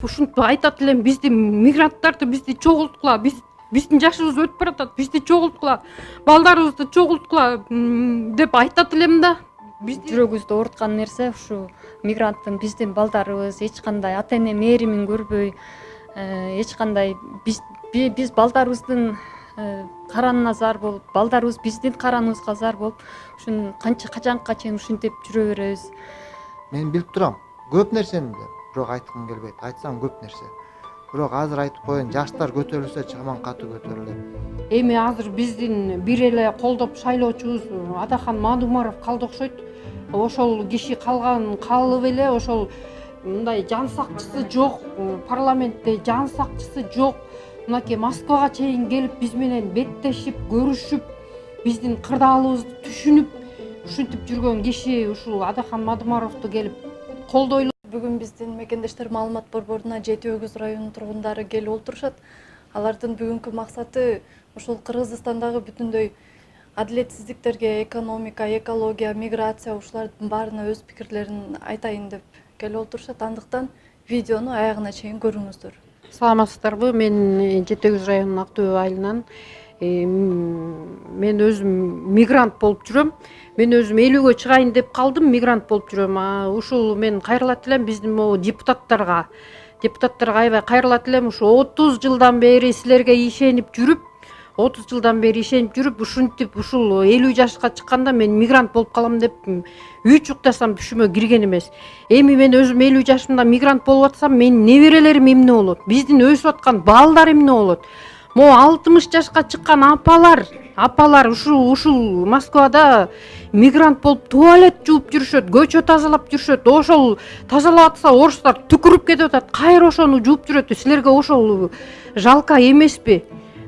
Ушинтип айтат элем, бизди мигранттарды бизди чогулткула, биздин жашыбыз өтүп баратат, бизди чогулткула, балдарыбызды чогулткула деп айтат элем да. Жүрөгүбүздү ооруткан нерсе ушу мигранттын биздин балдарыбыз эч кандай ата эне мээримин көрбөй, эч кандай биз балдарыбыздын каранына зар болуп, балдарыбыз биздин караныбызга зар болуп, ушун качанга чейин ушинтип жүрө беребиз. Мен билип турам, көп нерсени бирок айткым келбейт. Айтсам көп нерсе. Бирок азыр айтып коеюн, жаштар көтөрүлсө чаман катуу көтөрүлөт. Эми азыр биздин бир эле колдоп шайлоочубуз Адахан Мадумаров калды окшойт. Ошол киши калып эле ошол мындай жан сакчысы жок, парламентте жан сакчысы жок. Мынакей Москвага чейин келип биз менен беттешип, көрүшүп, биздин кырдаалыбызды түшүнүп, ушинтип жүргөн киши ушул Адахан Мадумаровду келип колдойлу. Бүгүн биздин мекендештер маалымат борборуна 7-Өгүз районунун тургундары келип отурушат. Алардын бүгүнкү максаты ушул Кыргызстандагы бүтүндөй адилетсиздиктерге, экономика, экология, миграция ушулардын баарына өз пикирлерин айтайын деп келип отурушат. Андыктан видеону аягына чейин көрүңүздөр. Саламатсыздарбы? Мен 7-Өгүз районунун Ак Төбө айылынан мен өзүм мигрант болуп жүрөм. Мен өзүм 50-гө чыгайын деп калдым, мигрант болуп жүрөм. Ушул мен кайрылат элем биздин могу депутаттарга аябай кайрылат элем. Ушу 30 жылдан бери силерге ишенип жүрүп, 30 жылдан бери ишенип жүрүп, ушинтип ушул 50 жашка чыкканда мен мигрант болуп калам деп үч уктасам түшүмө кирген эмес. Эми мен өзүм 50 жашымда мигрант болуп атсам, менин неберелерим эмне болот? Биздин өсүп аткан балдар эмне болот? Могу 60 жашка чыккан апалар ушул Москвада мигрант болуп туалет жууп жүрүшөт, көчө тазалап жүрүшөт. Ошол тазалап атса орустар түкүрүп кетип атат. Кайра ошону жууп жүрөт. Силерге ошол жалка эмеспи?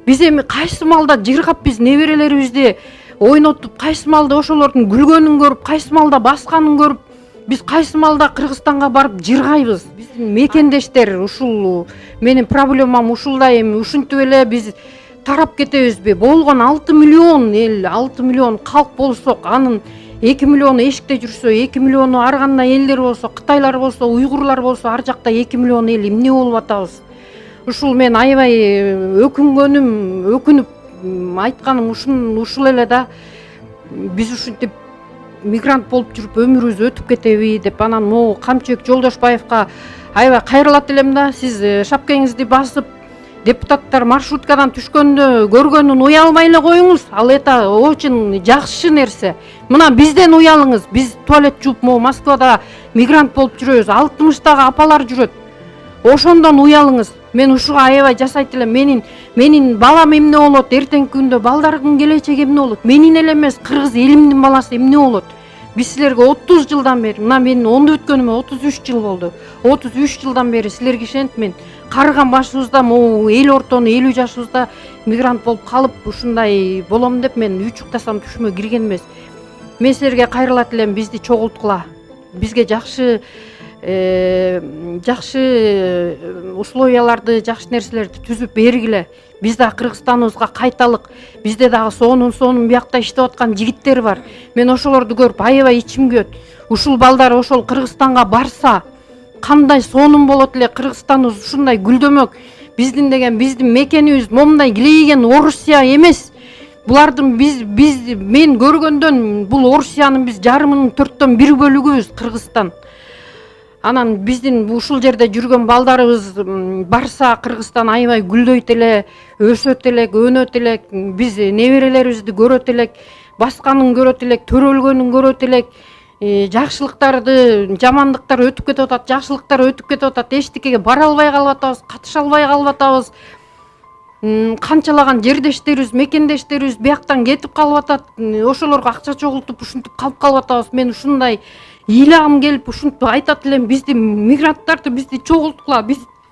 Биз эми кайсы маалда жыргап биз неберелерибизди ойнотуп, кайсы маалда ошолордун күлгөнүн көрүп, кайсы маалда басканын көрүп, биз кайсы маалда Кыргызстанга барып жыргайбыз. Биздин мекендештер ушул менин проблемам ушулда. Эми ушинтип эле биз тарап кетебизби? Болгон 6 миллион эл, 6 миллион калк болсок, анын 2 миллиону эшикте жүрсө, 2 миллиону ар кандай элдер болсо, кытайлар болсо, уйгурлар болсо, ар жакта 2 миллион эл эмне болуп атабыз? Ушул мен аябай өкүнүп айтканым ушул эле да. Биз ушинтип мигрант болуп жүрүп өмүрүбүз өтүп кетеби деп, анан могу Камчыбек Жолдошбаевка аябай кайрылат элем да. Сиз шапкаңызды басып, депутаттар маршруткадан түшкөндө көргөнүн уялмай эле коюңуз. Ал это очень жакшы нерсе. Мына бизден уялыңыз. Биз туалет жууп могу Москвада мигрант болуп жүрөбүз. 60-тагы апалар жүрөт. Ошондон уялыңыз. Мен ушуга аябай жасайт элем. Менин балам эмне болот? Эртеңки күндө балдардын келечеги эмне болот? Менин эле эмес, кыргыз элимдин баласы эмне болот? Биз силерге 30 жылдан бери, мына менин ондо өткөнүмө 33 жыл болду. 33 жылдан бери силерге ишенип мен карыган башыбызда могу эл ортону 50 жашыбызда мигрант болуп калып ушундай болом деп мен үч уктасам түшүмө кирген эмес. Мен силерге кайрылат элем, бизди чогулткула. Бизге жакшы условияларды, жакшы нерселерди түзүп бергиле. Биз да Кыргызстаныбызга кайталык. Бизде дагы сонун биякта иштеп аткан жигиттер бар. Мен ошолорду көрүп аябай ичим күйөт. Ушул балдар ошол Кыргызстанга барса, кандай сонун болот эле. Кыргызстаныбыз ушундай гүлдөмөк. Биздин мекенибиз момундай килейген Орусия эмес. Булардын мен көргөндөн бул Орусиянын биз жарымынын 4/1 бөлүгүбүз Кыргызстан. Анан биздин ушул жерде жүргөн балдарыбыз барса, Кыргызстан аябай гүлдөйт эле, өсөт элек, өнөт элек. Биз неберелерибизди көрөт элек, басканын көрөт элек, төрөлгөнүн көрөт элек. Жакшылыктарды, жамандыктар өтүп кетип атат, жакшылыктар өтүп кетип атат. Эчтекеге бара албай калып атабыз, катыша албай калып атабыз. Канчалаган жердештерибиз, мекендештерибиз бияктан кетип калып атат. Ошолорго акча чогултуп, ушинтип калып атабыз. Мен ушундай ыйлагым келип ушинтип айтат элем, бизди мигранттарды бизди чогулткула,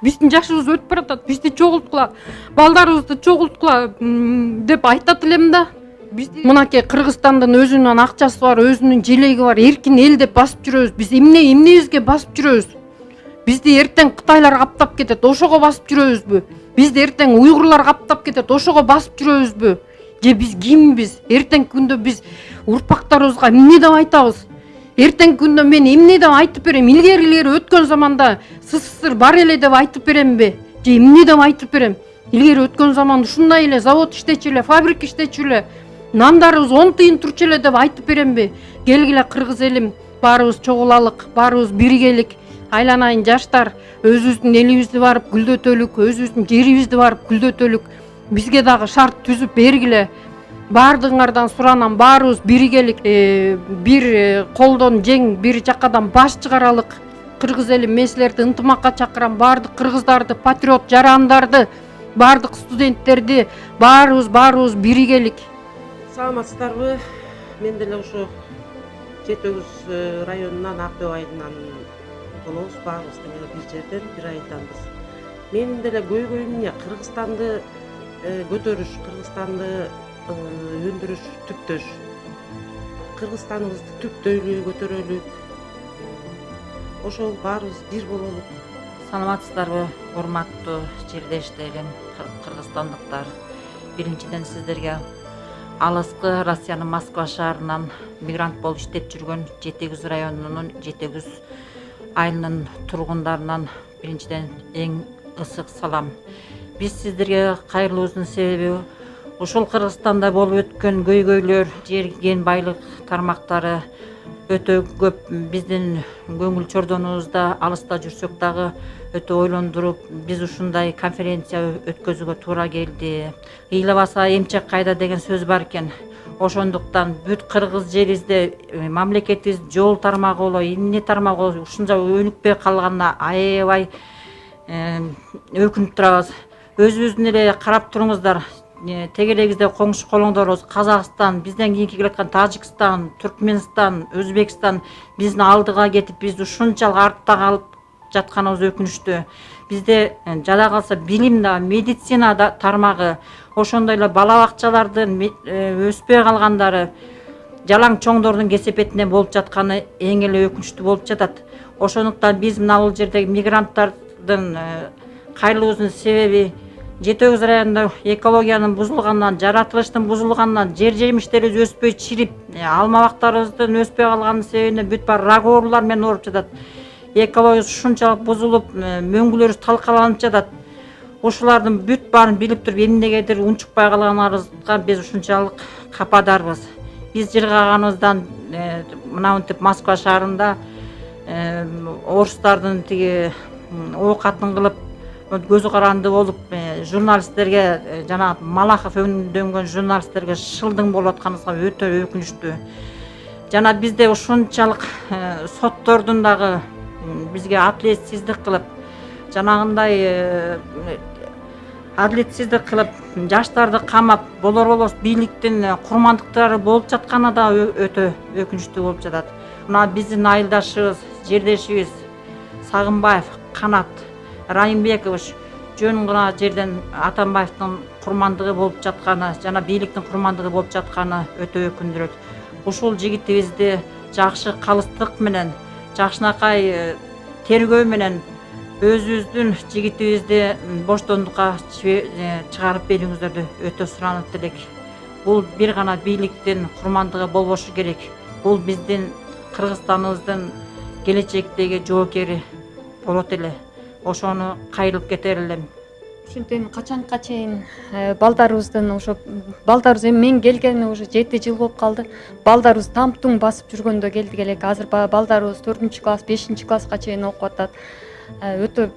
биздин жашыбыз өтүп баратат, бизди чогулткула, балдарыбызды чогулткула деп айтат элем да. Мынакей Кыргызстандын өзүнүн акчасы бар, өзүнүн желеги бар, эркин эл деп басып жүрөбүз. Биз эмнебизге басып жүрөбүз? Бизди эртең кытайлар каптап кетет, ошого басып жүрөбүзбү? Бизди эртең уйгурлар каптап кетет, ошого басып жүрөбүзбү? Же биз кимбиз? Эртеңки күндө биз урпактарыбызга эмне деп айтабыз? эртеңки күндө мен эмне деп айтып берем? Илгерилери өткөн заманда СССР бар эле деп айтып беремби? Же эмне деп айтып берем? Илгери өткөн заманда ушундай эле завод иштечү эле, фабрика иштечү эле, нандарыбыз 10 тыйын турчу эле деп айтып беремби? Келгиле кыргыз элим, баарыбыз чогулалык, баарыбыз биригелик. Айланайын жаштар, өзүбүздүн элибизди барып гүлдөтөлүк, өзүбүздүн жерибизди барып гүлдөтөлүк. Бизге дагы шарт түзүп бергиле. Баардыгыңардан суранам, баарыбыз биригелик, бир колдон жең, бир жакадан баш чыгаралык. Кыргыз эли мен силерди ынтымакка чакырам, баардык кыргыздарды, патриот жарандарды, баардык студенттерди, баарыбыз биригелик. Саламатсыздарбы? Мен деле ушу Жети Өгүз районунан, Ак Дөб айылынан болобуз, баарыбыз деле бир жерден, бир айылданбыз. Мен деле көйгөйүм эмне? Кыргызстанды көтөрүш, Кыргызстанды өндүрүш, түптөш. Кыргызстаныбызды түптөйлү, көтөрөлү. Ошол баарыбыз бир бололук. Саламатсыздарбы, урматтуу жердештерим, кыргызстандыктар. Биринчиден сиздерге алыскы Россиянын Москва шаарынан мигрант болуп иштеп жүргөн Жети Өгүз районунун Жети Өгүз айылынын тургундарынан биринчиден эң ысык салам. Биз сиздерге кайрылуубуздун себеби ушул Кыргызстанда болуп өткөн көйгөйлөр, жер кен байлык тармактары өтө көп биздин көңүл чордонубузда, алыста жүрсөк дагы өтө ойлондуруп, биз ушундай конференция өткөзүүгө туура келди. Ыйлабаса эмчек кайда деген сөз бар экен. Ошондуктан бүт кыргыз жерибизде мамлекетибиз жол тармагы болобу, эмне тармагы болобу ушунча өнүкпөй калганына аябай өкүнүп турабыз. Өзүбүздүн эле карап туруңуздар. Тегерегизде коңшу колоңдорубуз Казакстан, бизден кийинки келаткан Тажикстан, Түркмөнстан, Өзбекстан биздин алдыга кетип, биз ушунчалык артта калып жатканыбыз өкүнүчтүү. Бизде жада калса билим да, медицина да тармагы, ошондой эле бала бакчалардын өспөй калгандары, жалаң чоңдордун кесепетинде болуп жатканы эң эле өкүнүчтүү болуп жатат. Ошондуктан биз мына бул жердеги мигранттардын кайрылуубуздун себеби Жети Өгүз районунда экологиянын бузулганынан, жаратылыштын бузулганынан, жер жемиштерибиз өспөй чирип, алма бактарыбыздын өспөй калганын себебинен бүт бар рак оорулар менен ооруп жатат. Экология ушунчалык бузулуп, мөңгүлөрүбүз талкаланып жатат. Ушулардын бүт баарын билип туруп, эмнегедир унчукпай калганыбызга биз ушунчалык кападарбыз. Биз жыргаганыбыздан мынантип Москва шаарында орустардын тиги оокатын кылып, көзү каранды болуп, журналисттерге, жана Малахов өндөнгөн журналисттерге шылдың болуп атканыбызга өтө өкүнүчтүү. Жана бизде ушунчалык соттордун дагы бизге адилетсиздик кылып, жанагындай адилетсиздик кылып, жаштарды камап, болор болбос бийликтин курмандыктары болуп жатканы да өтө өкүнүчтүү болуп жатат. Мына биздин айылдашыбыз, жердешибиз Сагынбаев Канат Райымбекович жөн гана жерден Атамбаевдин курмандыгы болуп жатканы, жана бийликтин курмандыгы болуп жатканы өтө өкүндүрөт. Ушул жигитибизди жакшы калыстык менен, жакшынакай тергөө менен өзүбүздүн жигитибизди боштондукка чыгарып берүүңүздөрдү өтө суранып элек. Бул бир гана бийликтин курмандыгы болбошу керек. Бул биздин Кыргызстаныбыздын келечектеги жоокери болот эле. Ошону кайрылып кетер элем. Ушинтен качанга чейин балдарыбыздын ошо балдарыбыз эми мен келгениме уже 7 жыл болуп калды. Балдарыбыз там-туң басып жүргөндө келдик элек. Азыр балдарыбыз 4-класс, 5-класска чейин окуп атат. Өтө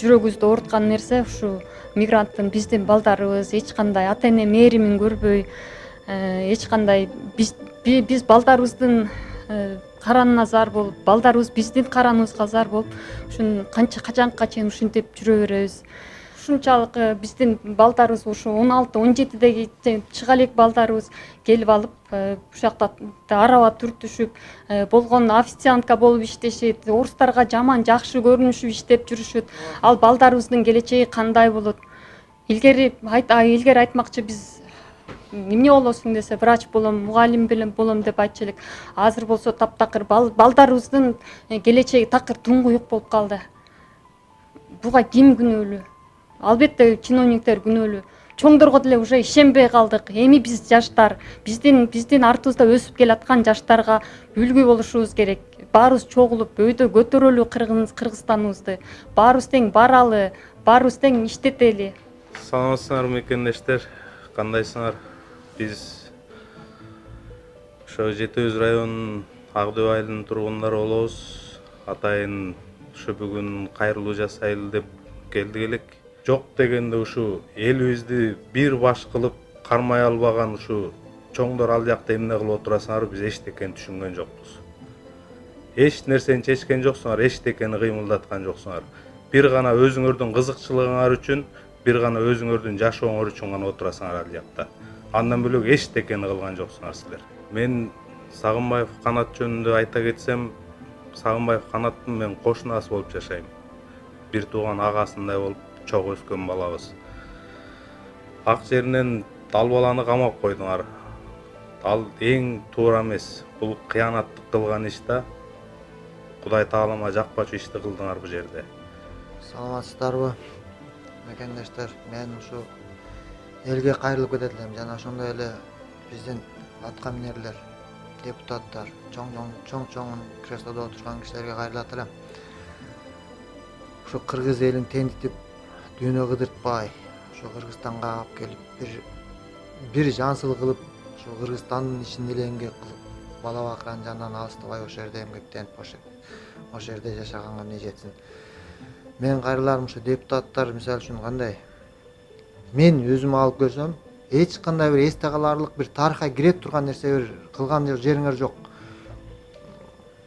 жүрөгүбүздү ооруткан нерсе ушу мигранттын биздин балдарыбыз эч кандай ата-эне мээримин көрбөй, эч кандай биз балдарыбыздын каранына зар болуп, балдарыбыз биздин караныбызга зар болуп, ушун качанга чейин ушинтип жүрө беребиз. Ушунчалык биздин балдарыбыз ушу 16-17деги чыга элек балдарыбыз келип алып, ушакта араба түртүшүп, болгон официантка болуп иштешет, орустарга жаман жакшы көрүнүшүп иштеп жүрүшөт. Ал балдарыбыздын келечеги кандай болот? Илгери айтмакчы биз эмне болосуң десе, врач болом, мугалим болом деп айтчу элек. Азыр болсо таптакыр балдарыбыздын келечеги такыр туңгуюк болуп калды. Буга ким күнөөлүү? Албетте чиновниктер күнөөлүү. чоңдорго деле уже ишенбей калдык. Эми биз жаштар, биздин артыбызда өсүп келаткан жаштарга үлгү болушубуз керек. Баарыбыз чогулуп өйдө көтөрөлү Кыргызстаныбызды. Баарыбыз тең баралы, баарыбыз тең иштетели. Саламатсыңарбы мекендештер, кандайсыңар? Биз ошо Жети Өз районунун Ак Дөбө айылынын тургундары болобуз. Атайын ушу бүгүн кайрылуу жасайлы деп келдик элек. Жок дегенде ушу элибизди бир баш кылып кармай албаган ушу чоңдор ал жакта эмне кылып отурасыңар, биз эчтекени түшүнгөн жокпуз. Эч нерсени чечкен жоксуңар, эчтекени кыймылдаткан жоксуңар. Бир гана өзүңөрдүн кызыкчылыгыңар үчүн, бир гана өзүңөрдүн жашооңор үчүн гана отурасыңар ал жакта. Андан бөлөк эчтекени кылган жоксуңар силер. Мен Сагынбаев Канат жөнүндө айта кетсем, Сагынбаев Канаттын мен кошунасы болуп жашайм. Бир тууган агасындай болуп чогуу өскөн балабыз. Ак жеринен ал баланы камап койдуңар. Ал эң туура эмес. Бул кыянаттык кылган иш да. Кудай таалама жакпачу ишти кылдыңар бул жерде. Саламатсыздарбы мекендештер? Мен ушу элге кайрылып кетет элем жана ошондой эле биздин атка минерлер, депутаттар, чоң креслодо отурган кишилерге кайрылат элем. Ушу кыргыз элин тентитип дүйнө кыдыртпай, ушу Кыргызстанга алып келип бир жансыл кылып, ушу Кыргызстандын ишин элеңге бала бакыран жандан алыстабай ошол жерде эмгектенип ошол жерде жашаганга эмне жетсин. Мен кайрыларым ушу депутаттар мисалы үчүн кандай? Мен өзүм алып көрсөм, эч кандай бир эсте каларлык бир тарыхка кире турган нерсе бир кылган жериңер жок.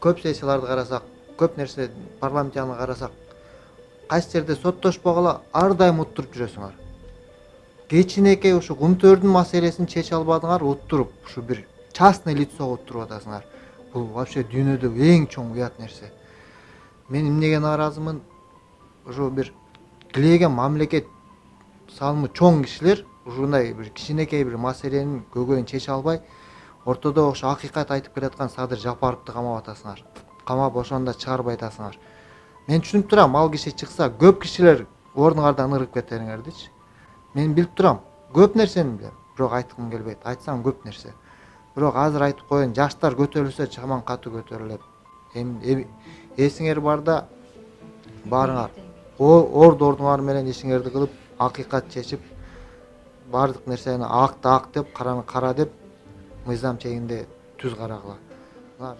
Көп сессияларды карасак, көп нерсе парламентяны карасак, кайсы жерде соттошпогула ар дайым уттуруп жүрөсүңөр. Кечинекей ушу Кумтөрдүн маселесин чече албадыңар, уттуруп, ушу бир частный лицого уттуруп атасыңар. Бул вообще дүйнөдөгү эң чоң уят нерсе. Мен эмнеге нааразымын? Ушу бир тилеген мамлекет салымы чоң кишилер ушундай бир кичинекей бир маселенин көйгөйүн чече албай, ортодо ошо акыйкат айтып келаткан Садыр Жапаровду камап атасыңар. Камап ошондо чыгарбай атасыңар. Мен түшүнүп турам, ал киши чыкса көп кишилер ордуңардан ыргып кетериңердичи. Мен билип турам, көп нерсени билем, бирок айткым келбейт. Айтсам көп нерсе. Бирок азыр айтып коеюн, жаштар көтөрүлсө чаман катуу көтөрүлөт. Эсиңер барда барыңар. Ордуңар менен ишиңерди кылып, акыйкат чечип, бардык нерсени акты ак деп, караны кара деп, мыйзам чегинде түз карагыла.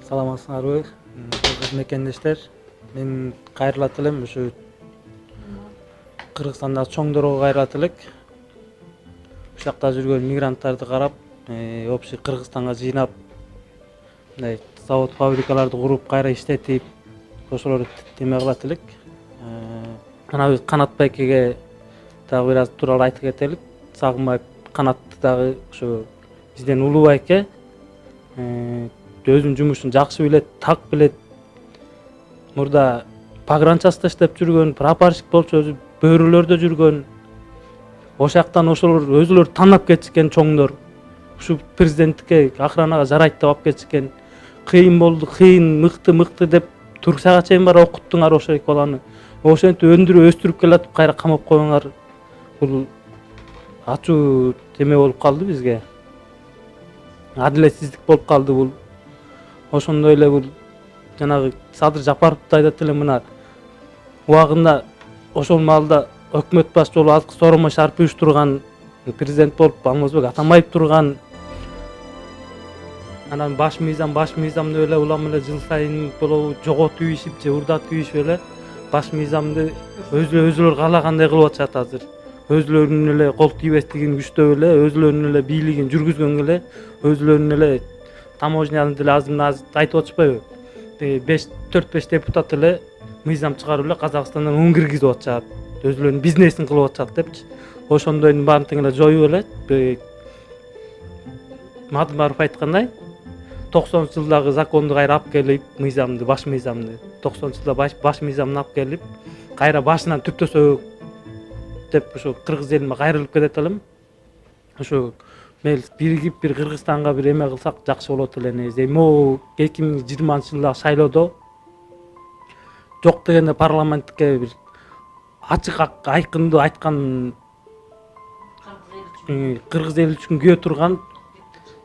Саламатсыңарбы мекендештер? Мен кайрылат элем, ушу Кыргызстандагы чоңдорго кайрылат элек. Ушул жакта жүргөн мигранттарды карап, общий Кыргызстанга жыйнап, мындай завод фабрикаларды куруп, кайра иштетип, ошолорду теме кылат элек. Анан биз Канат байкеге дагы бир аз тууралуу айтып кетелик. Сагынбаев Канатты дагы ушу бизден улуу байке, өзүнүн жумушун жакшы билет, так билет. Мурда погранчаста иштеп жүргөн, прапорщик болчу, өзү бөөрөлөрдө жүргөн. Ошол жактан ошолор өзүлөрү тандап кетишкен чоңдор. Ушу президенттикке, охранага жарайт деп алып кетишкен. Кыйын болду, кыйын, мыкты деп Туркияга чейин бара окуттуңар ошол эки баланы. Ошентип өндүрүп өстүрүп келатып кайра камап коюңар. Бул ачуу теме болуп калды бизге. Адилетсиздик болуп калды бул. Ошондой эле бул жанагы Садыр Жапаровду айтат элем, мына убагында ошол маалда өкмөт башчы болуп азыркы Сооронбай Шарипов турган, президент болуп Алмазбек Атамбаев турган. Анан баш мыйзамды эле улам эле жыл сайын болобу жоготуп ийишип же урдатып ийишип эле баш мыйзамды өзүлөр каалагандай кылып атышат азыр. Өзүлөрүнүн эле кол тийбестигин күчтөп эле, өзүлөрүнүн эле бийлигин жүргүзгөнгө эле, өзүлөрүнүн эле таможняны деле аз айтып атышпайбы? 4-5 депутат эле мыйзам чыгарып эле Казакстандан ун киргизип атышат. Өзүлөрүнүн бизнесин кылып атышат депчи. Ошондойдун баарын тең эле жоюп эле. Мадымаров айткандай, 90-жылдагы законду кайра алып келип, мыйзамды, баш мыйзамды, 90-жылда баш мыйзамын алып келип, кайра башынан түптөсө деп ушу кыргыз элиме кайрылып кетет элем. Ушу мел биригип бир Кыргызстанга бир эме кылсак жакшы болот эле негизи. Эми 2020-жылдагы шайлоодо жок дегенде парламентке бир ачык айкындуу айткан кыргыз эли үчүн күйө турган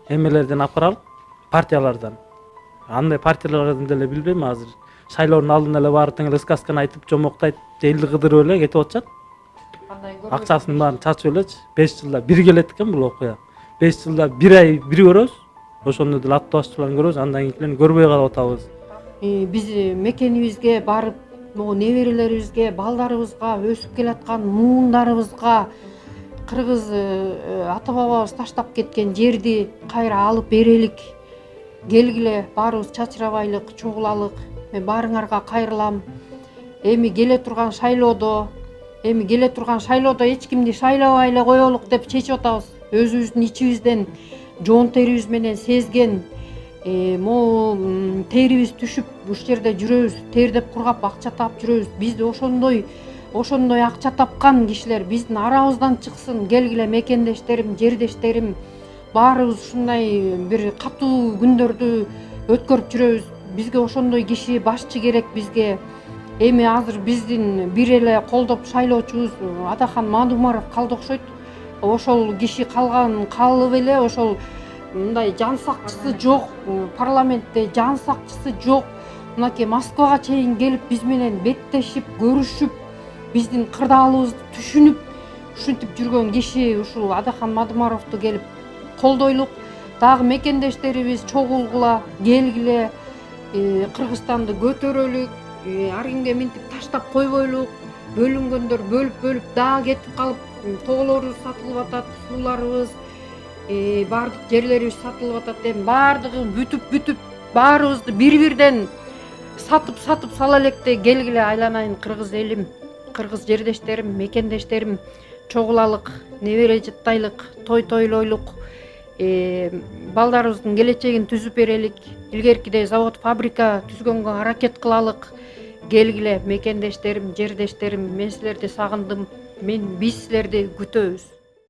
эмелерден алып баралык, партиялардан. Андай партиялардан деле билбейм азыр. Шайлоонун алдында эле баары тең эле сказканы айтып, жомоктойт, элди кыдырып эле кетип атышат. Акчасын баарын чачып элечи. 5 жылда бир келет экен бул окуя. 5 жылда бир ай бир көрөбүз. Ошондо деле аттуу башчыларын көрөбүз, андан кийин көрбөй калып атабыз. Биз мекенибизге барып, могу неберелерибизге, балдарыбызга, өсүп келаткан муундарыбызга кыргыз ата бабабыз таштап кеткен жерди кайра алып берелик. Келгиле, баарыбыз чачырабайлык, чогулалык. Мен баарыңарга кайрылам. Эми келе турган шайлоодо эч кимди шайлабай эле коелук деп чечип атабыз. Өзүбүздүн ичибизден жоон терибиз менен сезген могу терибиз түшүп ушул жерде жүрөбүз, тердеп кургап акча таап жүрөбүз. Биз ошондой акча тапкан кишилер биздин арабыздан чыксын. Келгиле мекендештерим, жердештерим, баарыбыз ушундай бир катуу күндөрдү өткөрүп жүрөбүз. Бизге ошондой киши, башчы керек бизге. Эми азыр биздин бир эле колдоп шайлоочубуз Адахан Мадумаров калды окшойт. Ошол киши калып эле ошол мындай жан сакчысы жок, парламентте жан сакчысы жок. Мынакей Москвага чейин келип биз менен беттешип, көрүшүп, биздин кырдаалыбызды түшүнүп, ушинтип жүргөн киши ушул Адахан Мадумаровду келип колдойлук. Дагы мекендештерибиз чогулгула, келгиле, Кыргызстанды көтөрөлүк, ар кимге минтип таштап койбойлук. Бөлүнгөндөр бөлүп дагы кетип калып, тоголорубуз сатылып атат, сууларыбыз, баардык жерлерибиз сатылып атат. Эми баардыгы бүтүп, баарыбызды бир-бирден сатып сала электе келгиле айланайын кыргыз элим, кыргыз жердештерим, мекендештерим, чогулалык, небере жыттайлык, той тойлойлук. Балдарыбыздын келечегин түзүп берелик. Илгеркидей завод, фабрика түзгөнгө аракет кылалык. Келгиле мекендештерим, жердештерим, мен силерди сагындым. Биз силерди күтөбүз.